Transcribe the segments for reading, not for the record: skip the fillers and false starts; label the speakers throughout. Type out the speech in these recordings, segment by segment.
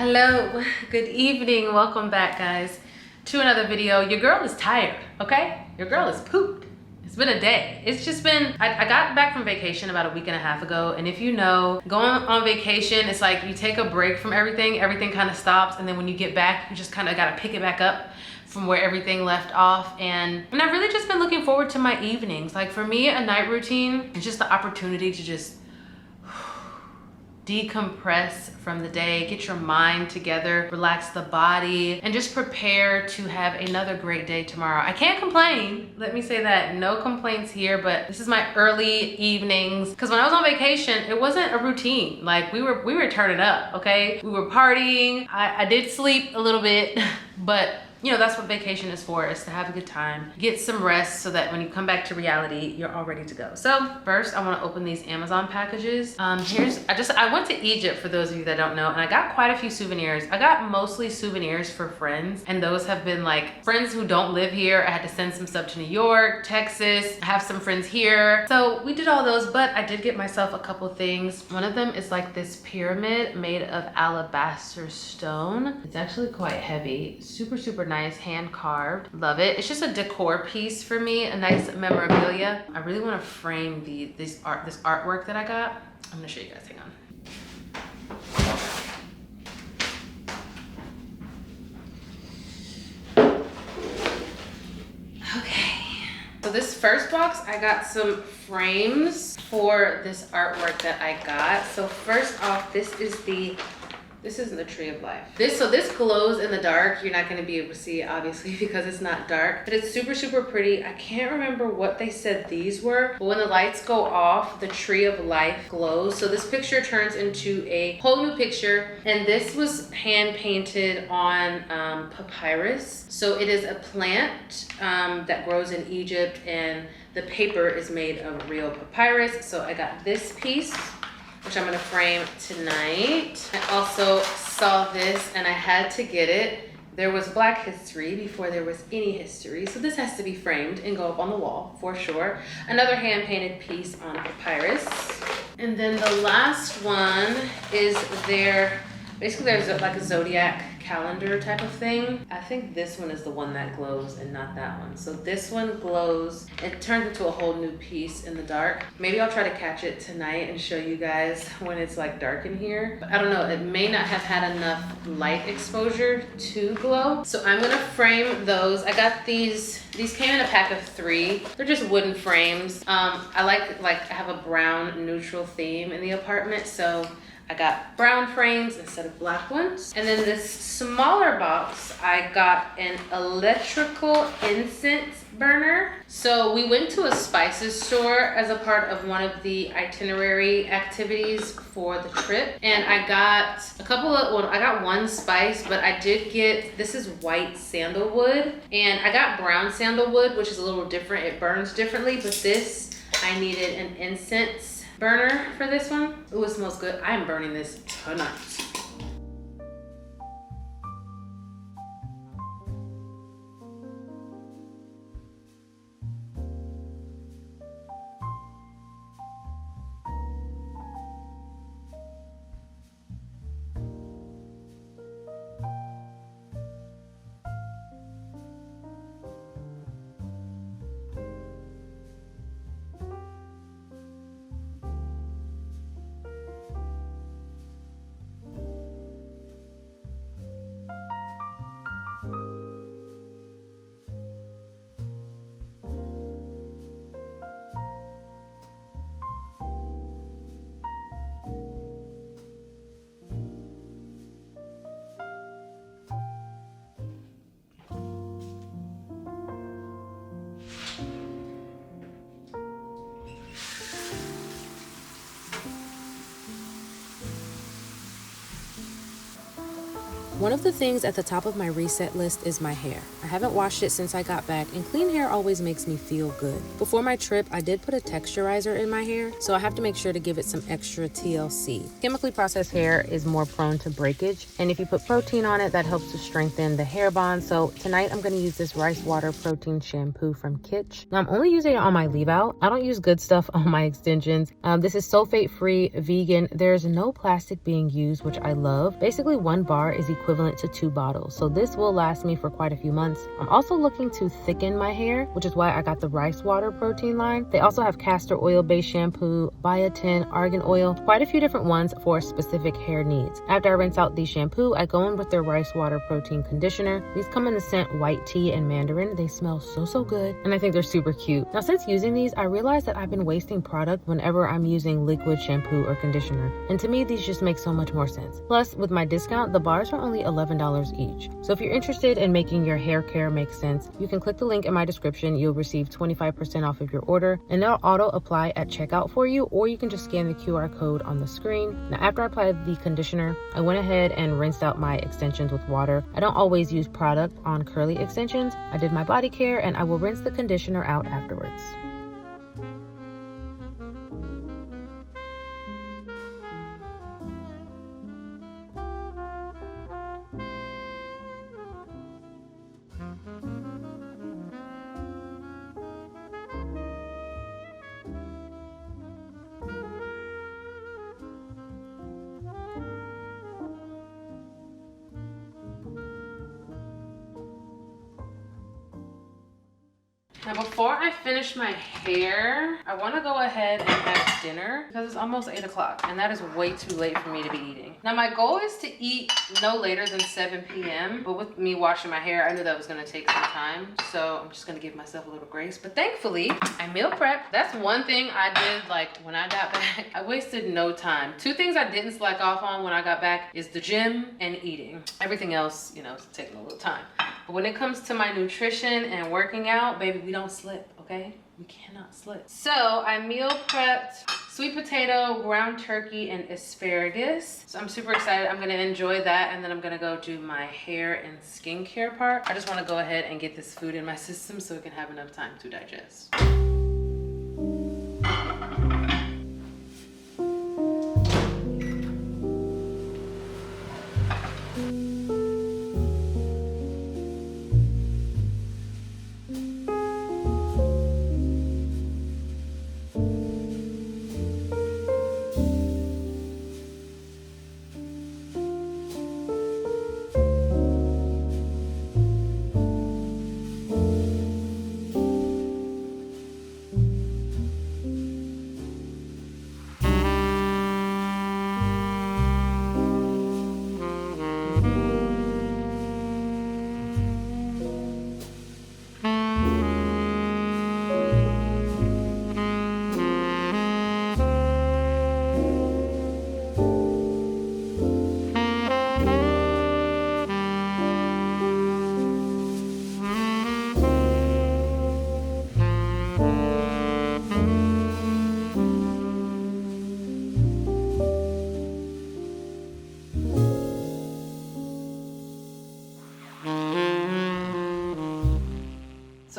Speaker 1: Hello, good evening. Welcome back, guys, to another video. Your girl is tired, okay? Your girl is pooped. It's been a day. It's just been, I got back from vacation about a week and a half ago. And if you know, going on vacation, it's like you take a break from everything kind of stops. And then when you get back, you just kind of got to pick it back up from where everything left off. And I've really just been looking forward to my evenings. Like for me, a night routine is just the opportunity to just decompress from the day, get your mind together, relax the body, and just prepare to have another great day tomorrow. I can't complain. Let me say that. No complaints here, but this is my early evenings. Because when I was on vacation, it wasn't a routine. Like we were turning up, okay? We were partying. I did sleep a little bit, but you know, that's what vacation is for, is to have a good time, get some rest so that when you come back to reality, you're all ready to go. So first I want to open these Amazon packages. I went to Egypt, for those of you that don't know, and I got quite a few souvenirs. I got mostly souvenirs for friends, and those have been like friends who don't live here. I had to send some stuff to New York, Texas. I have some friends here. So we did all those, but I did get myself a couple things. One of them is like this pyramid made of alabaster stone. It's actually quite heavy, super nice, hand carved. Love it. It's just a decor piece for me, a nice memorabilia. I really want to frame this artwork that I got. I'm gonna show you guys. Hang on. Okay. So this first box, I got some frames for this artwork that I got. So first off, this isn't the tree of life. This glows in the dark. You're not gonna be able to see it obviously because it's not dark, but it's super pretty. I can't remember what they said these were, but when the lights go off, the tree of life glows. So this picture turns into a whole new picture, and this was hand painted on papyrus. So it is a plant that grows in Egypt, and the paper is made of real papyrus. So I got this piece, which I'm gonna frame tonight. I also saw this and I had to get it. There was Black history before there was any history. So this has to be framed and go up on the wall for sure. Another hand painted piece on papyrus. And then the last one is basically there's like a zodiac calendar type of thing. I think this one is the one that glows and not that one. So this one glows. It turns into a whole new piece in the dark. Maybe I'll try to catch it tonight and show you guys when it's like dark in here. But I don't know, it may not have had enough light exposure to glow. So I'm gonna frame those. I got these came in a pack of 3. They're just wooden frames. I like I have a brown neutral theme in the apartment, so I got brown frames instead of black ones. And then this smaller box, I got an electrical incense burner. So we went to a spices store as a part of one of the itinerary activities for the trip. And I got I got one spice, but I did get, this is white sandalwood. And I got brown sandalwood, which is a little different. It burns differently, but this, I needed an incense burner for this one. Ooh, it smells good. I am burning this tonight.
Speaker 2: One of the things at the top of my reset list is my hair. I haven't washed it since I got back, and clean hair always makes me feel good. Before my trip, I did put a texturizer in my hair, so I have to make sure to give it some extra TLC. Chemically processed hair is more prone to breakage, and if you put protein on it, that helps to strengthen the hair bond. So tonight I'm going to use this rice water protein shampoo from Kitsch. Now I'm only using it on my leave out. I don't use good stuff on my extensions. This is sulfate free, vegan. There's no plastic being used, which I love. Basically, one bar is equivalent to 2 bottles, so this will last me for quite a few months. I'm also looking to thicken my hair, which is why I got the rice water protein line. They also have castor oil based shampoo, biotin, argan oil, quite a few different ones for specific hair needs. After I rinse out the shampoo, I go in with their rice water protein conditioner. These come in the scent white tea and mandarin. They smell so good, and I think they're super cute. Now, since using these, I realized that I've been wasting product whenever I'm using liquid shampoo or conditioner, and to me these just make so much more sense. Plus, with my discount, the bars are only $11 each. So if you're interested in making your hair care make sense, you can click the link in my description. You'll receive 25% off of your order, and they'll auto apply at checkout for you, or you can just scan the QR code on the screen. Now, after I applied the conditioner, I went ahead and rinsed out my extensions with water. I don't always use product on curly extensions. I did my body care, and I will rinse the conditioner out afterwards.
Speaker 1: Now before I finish my hair, I want to go ahead and have dinner because it's almost 8 o'clock and that is way too late for me to be eating. Now my goal is to eat no later than 7 p.m. But with me washing my hair, I knew that was going to take some time. So I'm just going to give myself a little grace. But thankfully, I meal prep. That's one thing I did like when I got back. I wasted no time. 2 things I didn't slack off on when I got back is the gym and eating. Everything else, you know, it's taking a little time. But when it comes to my nutrition and working out, baby, we don't slip, okay? We cannot slip. So I meal prepped sweet potato, ground turkey, and asparagus. So I'm super excited. I'm gonna enjoy that, and then I'm gonna go do my hair and skincare part. I just wanna go ahead and get this food in my system so it can have enough time to digest.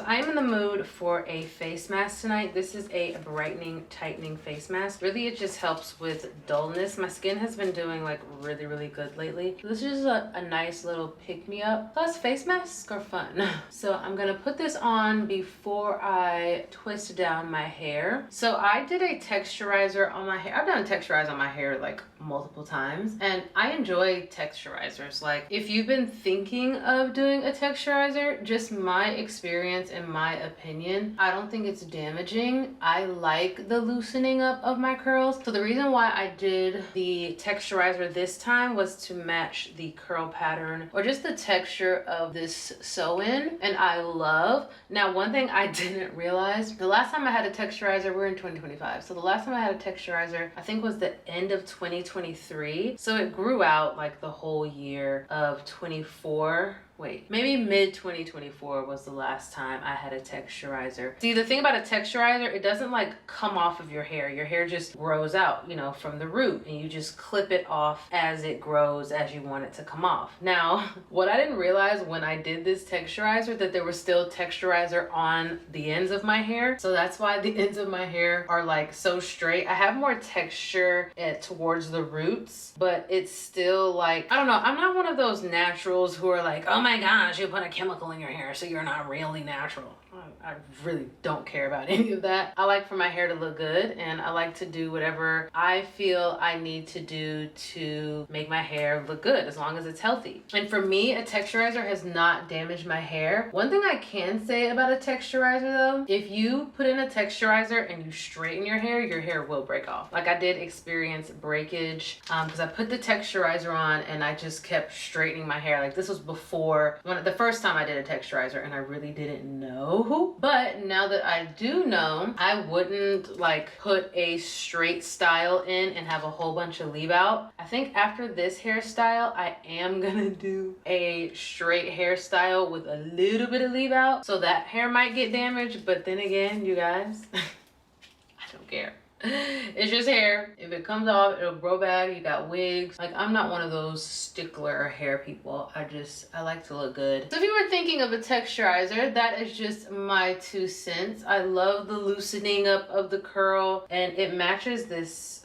Speaker 1: I'm in the mood for a face mask tonight. This is a brightening, tightening face mask. Really, it just helps with dullness. My skin has been doing like really good lately. So this is a nice little pick-me-up. Plus, face masks are fun. So I'm gonna put this on before I twist down my hair. So I did a texturizer on my hair. I've done texturizer on my hair like multiple times, and I enjoy texturizers. Like, if you've been thinking of doing a texturizer, just my experience and my opinion, I don't think it's damaging. I like the loosening up of my curls. So the reason why I did the texturizer this time was to match the curl pattern or just the texture of this sew-in, and I love. Now, one thing I didn't realize, the last time I had a texturizer, we're in 2025, so the last time I had a texturizer I think was the end of 2023, so it grew out like the whole year of 24. wait, maybe mid 2024 was the last time I had a texturizer. See, the thing about a texturizer, it doesn't like come off of your hair. Your hair just grows out, you know, from the root, and you just clip it off as it grows, as you want it to come off. Now, what I didn't realize when I did this texturizer, that there was still texturizer on the ends of my hair. So that's why the ends of my hair are like so straight. I have more texture towards the roots, but it's still like, I don't know, I'm not one of those naturals who are like, oh my gosh, you put a chemical in your hair so you're not really natural. I really don't care about any of that. I like for my hair to look good, and I like to do whatever I feel I need to do to make my hair look good, as long as it's healthy. And for me, a texturizer has not damaged my hair. One thing I can say about a texturizer though, if you put in a texturizer and you straighten your hair will break off. Like I did experience breakage because I put the texturizer on and I just kept straightening my hair. Like this was before, the first time I did a texturizer, and I really didn't know. But now that I do know, I wouldn't like put a straight style in and have a whole bunch of leave out. I think after this hairstyle, I am gonna do a straight hairstyle with a little bit of leave out. So that hair might get damaged, but then again, you guys, I don't care. It's just hair. If it comes off, it'll grow back. You got wigs. Like, I'm not one of those stickler hair people. I like to look good. So if you were thinking of a texturizer, that is just my 2 cents. I love the loosening up of the curl, and it matches this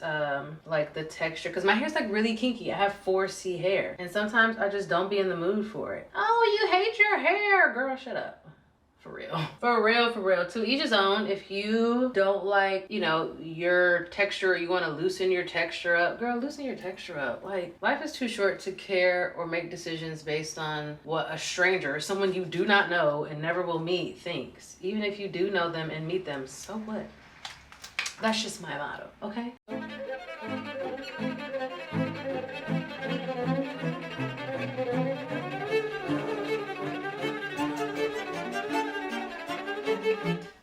Speaker 1: like the texture, because my hair's like really kinky. I have 4C hair, and sometimes I just don't be in the mood for it. Oh, you hate your hair, girl, shut up. For real. For real, for real. To each his own. If you don't like, you know, your texture, you want to loosen your texture up, girl, loosen your texture up. Like, life is too short to care or make decisions based on what a stranger, someone you do not know and never will meet, thinks. Even if you do know them and meet them, so what? That's just my motto, okay?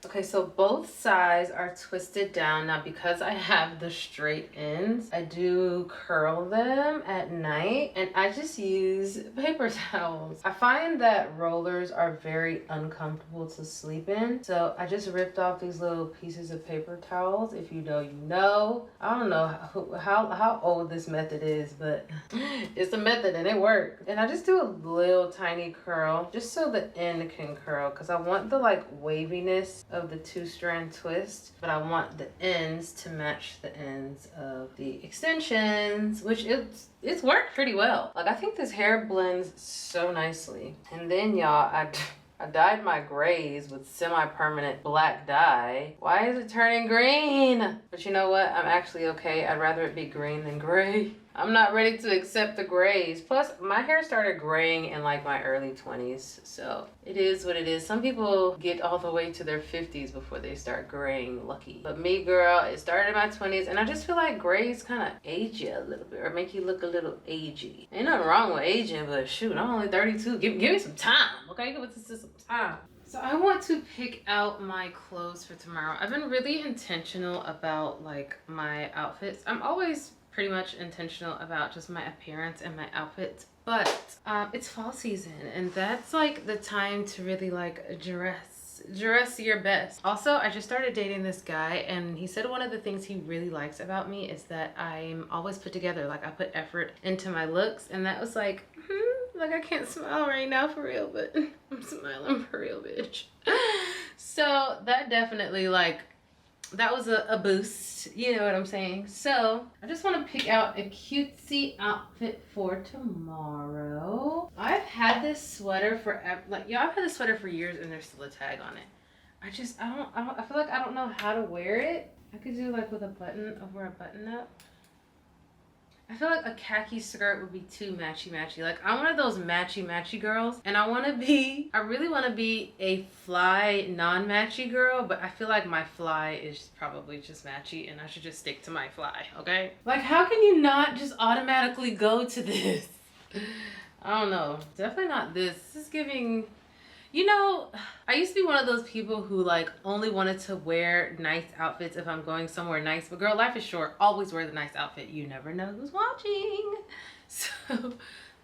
Speaker 1: Okay, so both sides are twisted down. Now, because I have the straight ends, I do curl them at night, and I just use paper towels. I find that rollers are very uncomfortable to sleep in, so I just ripped off these little pieces of paper towels. If you know, you know. I don't know how old this method is, but it's a method and it works. And I just do a little tiny curl just so the end can curl, because I want the like waviness of the 2-strand twist, but I want the ends to match the ends of the extensions, which it's worked pretty well. Like, I think this hair blends so nicely. And then y'all, I dyed my grays with semi-permanent black dye. Why is it turning green? But you know what? I'm actually okay. I'd rather it be green than gray. I'm not ready to accept the grays. Plus, my hair started graying in like my early 20s. So it is what it is. Some people get all the way to their 50s before they start graying. Lucky. But me, girl, it started in my 20s. And I just feel like grays kind of age you a little bit, or make you look a little agey. Ain't nothing wrong with aging, but shoot, I'm only 32. Give me some time, okay? Give us some time. So I want to pick out my clothes for tomorrow. I've been really intentional about like my outfits. I'm always pretty much intentional about just my appearance and my outfits, but it's fall season, and that's like the time to really like dress your best. Also, I just started dating this guy, and he said one of the things he really likes about me is that I'm always put together. Like, I put effort into my looks, and that was like, like, I can't smile right now for real, but I'm smiling for real, bitch. So that definitely, like, that was a boost, you know what I'm saying? So I just want to pick out a cutesy outfit for tomorrow. I've had this sweater for I've had this sweater for years, and there's still a tag on it. I feel like I don't know how to wear it. I could do like with a button over a button up. I feel like a khaki skirt would be too matchy-matchy. Like, I'm one of those matchy-matchy girls, and I really want to be a fly non-matchy girl, but I feel like my fly is probably just matchy, and I should just stick to my fly, okay? Like, how can you not just automatically go to this? I don't know. Definitely not this. This is giving... You know, I used to be one of those people who like only wanted to wear nice outfits if I'm going somewhere nice. But girl, life is short. Always wear the nice outfit. You never know who's watching. So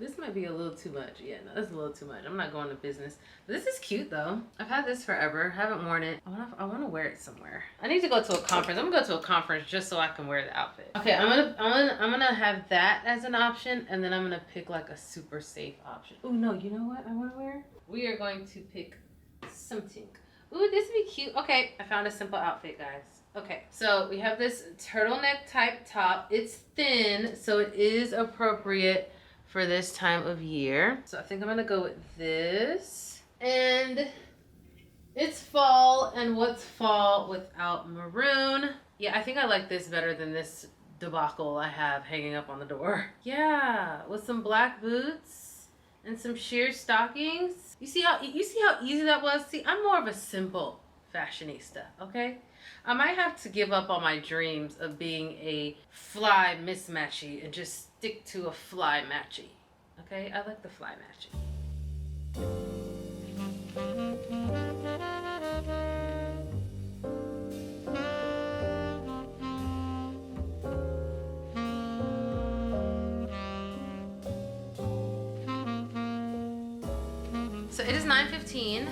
Speaker 1: This might be a little too much. Yeah, no, that's a little too much. I'm not going to business. But this is cute though. I've had this forever. Haven't worn it. I want to wear it somewhere. I need to go to a conference. I'm gonna go to a conference just so I can wear the outfit. Okay, I'm gonna have that as an option, and then I'm gonna pick like a super safe option. Oh no, you know what I want to wear? We are going to pick something. Ooh, this would be cute. Okay, I found a simple outfit, guys. Okay, so we have this turtleneck type top. It's thin, so it is appropriate for this time of year. So I think I'm gonna go with this. And it's fall, and what's fall without maroon? Yeah, I think I like this better than this debacle I have hanging up on the door. Yeah, with some black boots and some sheer stockings. You see how easy that was? See, I'm more of a simple fashionista, okay? I might have to give up on my dreams of being a fly mismatchy and just stick to a fly matchy. Okay, I like the fly matchy. So it is 9:15.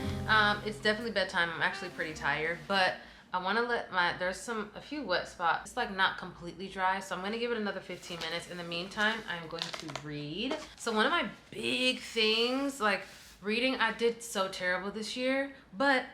Speaker 1: It's definitely bedtime. I'm actually pretty tired, but I want to let there's a few wet spots. It's like not completely dry, so I'm going to give it another 15 minutes. In the meantime, I'm going to read. So one of my big things, like reading, I did so terrible this year, but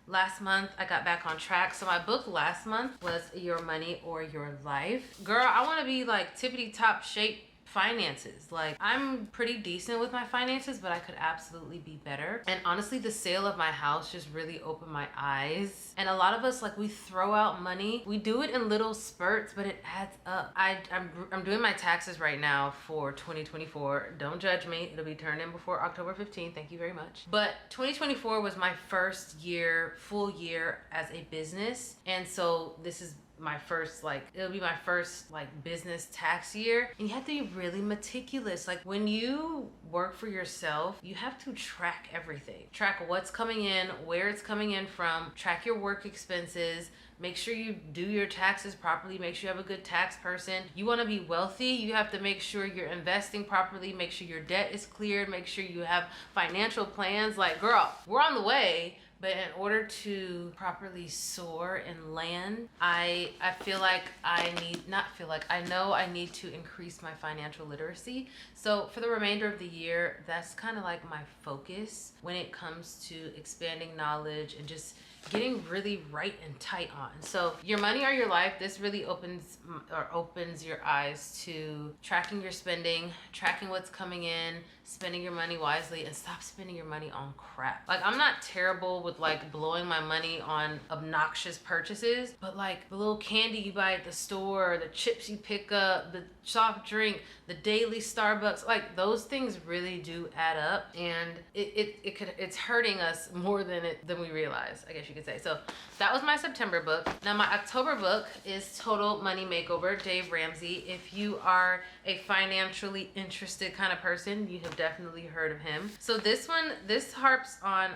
Speaker 1: last month I got back on track. So my book last month was Your Money or Your Life. Girl, I want to be like tippity top shape finances. Like, I'm pretty decent with my finances, but I could absolutely be better. And honestly, the sale of my house just really opened my eyes. And a lot of us, like, we throw out money. We do it in little spurts, but it adds up. I'm doing my taxes right now for 2024. Don't judge me. It'll be turned in before October 15th. Thank you very much. But 2024 was my first year, full year as a business. And so this is my first, like, it'll be my first like business tax year, and you have to be really meticulous. Like, when you work for yourself, you have to track everything. Track what's coming in, where it's coming in from, track your work expenses, make sure you do your taxes properly, make sure you have a good tax person. You want to be wealthy, you have to make sure you're investing properly, make sure your debt is cleared, make sure you have financial plans. Like, girl, we're on the way. But in order to properly soar and land, I feel like I know I need to increase my financial literacy. So for the remainder of the year, that's kind of like my focus when it comes to expanding knowledge and just getting really right and tight on. So Your Money or Your Life, this really opens your eyes to tracking your spending, tracking what's coming in, spending your money wisely, and stop spending your money on crap. Like, I'm not terrible with like blowing my money on obnoxious purchases, but like the little candy you buy at the store, the chips you pick up, the soft drink, the daily Starbucks, like those things really do add up, and it's hurting us more than we realize, I guess you could say. So that was my September book. Now my October book is Total Money Makeover, Dave Ramsey. If you are a financially interested kind of person, you have definitely heard of him. So this harps on,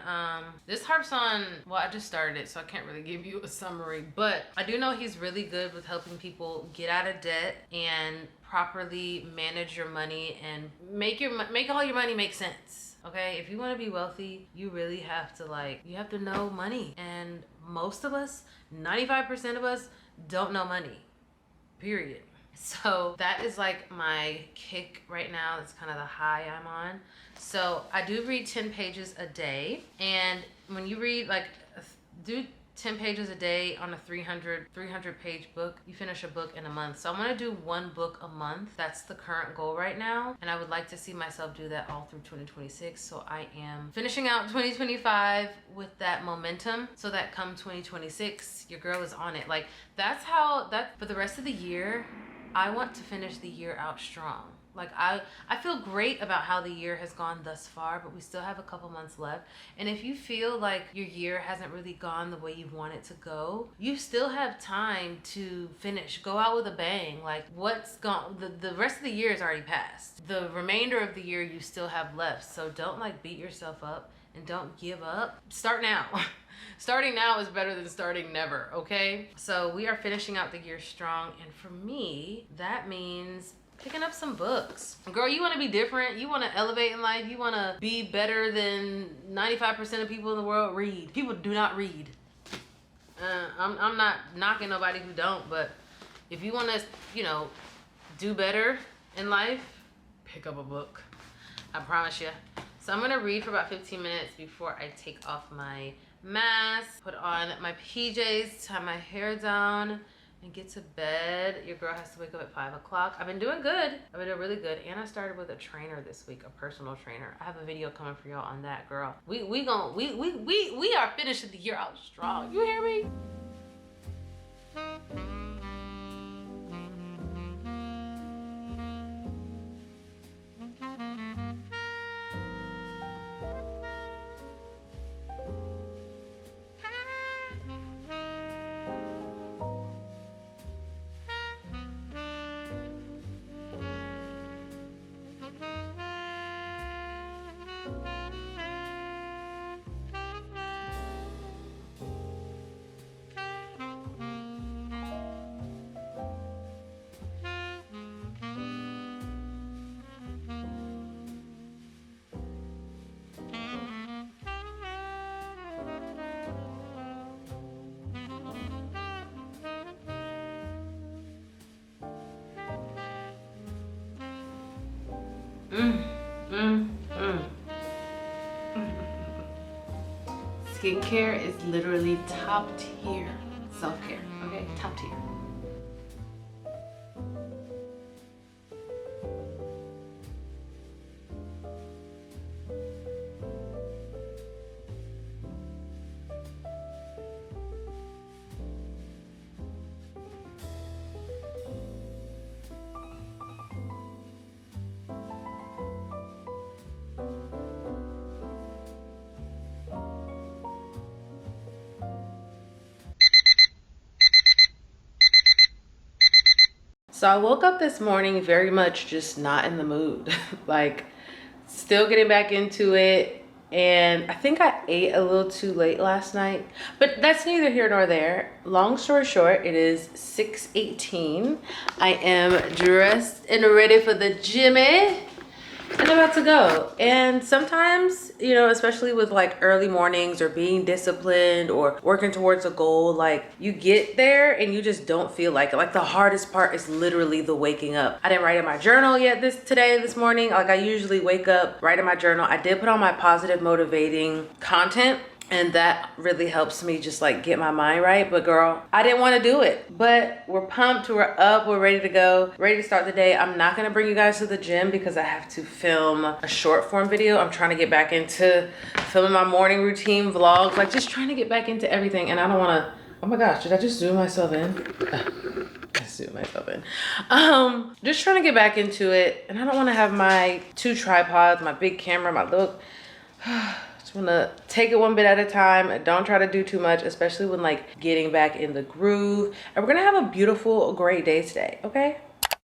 Speaker 1: well, I just started it, so I can't really give you a summary, but I do know he's really good with helping people get out of debt and properly manage your money and make all your money make sense. Okay, if you want to be wealthy, you really have to know money. And most of us, 95% of us, don't know money, period. So that is like my kick right now. That's kind of the high I'm on. So I do read 10 pages a day. And when you read, like, do 10 pages a day on a 300 page book, you finish a book in a month. So I want to do one book a month. That's the current goal right now, and I would like to see myself do that all through 2026. So I am finishing out 2025 with that momentum, so that come 2026, your girl is on it. Like, that's for the rest of the year, I want to finish the year out strong. Like, I feel great about how the year has gone thus far, but we still have a couple months left. And if you feel like your year hasn't really gone the way you want it to go, you still have time to finish. Go out with a bang. Like, what's gone, the rest of the year is already passed. The remainder of the year you still have left. So don't like beat yourself up and don't give up. Start now. Starting now is better than starting never, okay? So we are finishing out the year strong, and for me, that means Picking up some books. Girl, you want to be different. You want to elevate in life. You want to be better than 95% of people in the world. Read. People do not read. I'm not knocking nobody who don't, but if you want to, you know, do better in life, pick up a book. I promise you. So I'm going to read for about 15 minutes before I take off my mask, put on my PJs, tie my hair down, and get to bed. Your girl has to wake up at 5 o'clock. I've been doing good. I've been doing really good. And I started with a trainer this week, a personal trainer. I have a video coming for y'all on that, girl. We are finishing the year out strong. You hear me? Skincare is literally top tier self-care, okay? Top tier. So I woke up this morning very much just not in the mood, like still getting back into it. And I think I ate a little too late last night, but that's neither here nor there. Long story short, it is 6:18. I am dressed and ready for the gymmy. And I'm about to go. And sometimes, you know, especially with like early mornings or being disciplined or working towards a goal, like you get there and you just don't feel like it. Like the hardest part is literally the waking up. I didn't write in my journal yet this morning. Like I usually wake up, write in my journal. I did put on my positive motivating content, and that really helps me just like get my mind right. But girl, I didn't want to do it, but we're pumped, we're up, we're ready to go, ready to start the day. I'm not going to bring you guys to the gym because I have to film a short form video. I'm trying to get back into filming my morning routine vlogs, like just trying to get back into everything. And I don't want to, oh my gosh, did I just zoom myself in? I zoomed myself in. Just trying to get back into it. And I don't want to have my 2 tripods, my big camera, my little, I'm gonna take it one bit at a time. Don't try to do too much, especially when like getting back in the groove. And we're gonna have a beautiful, great day today, okay?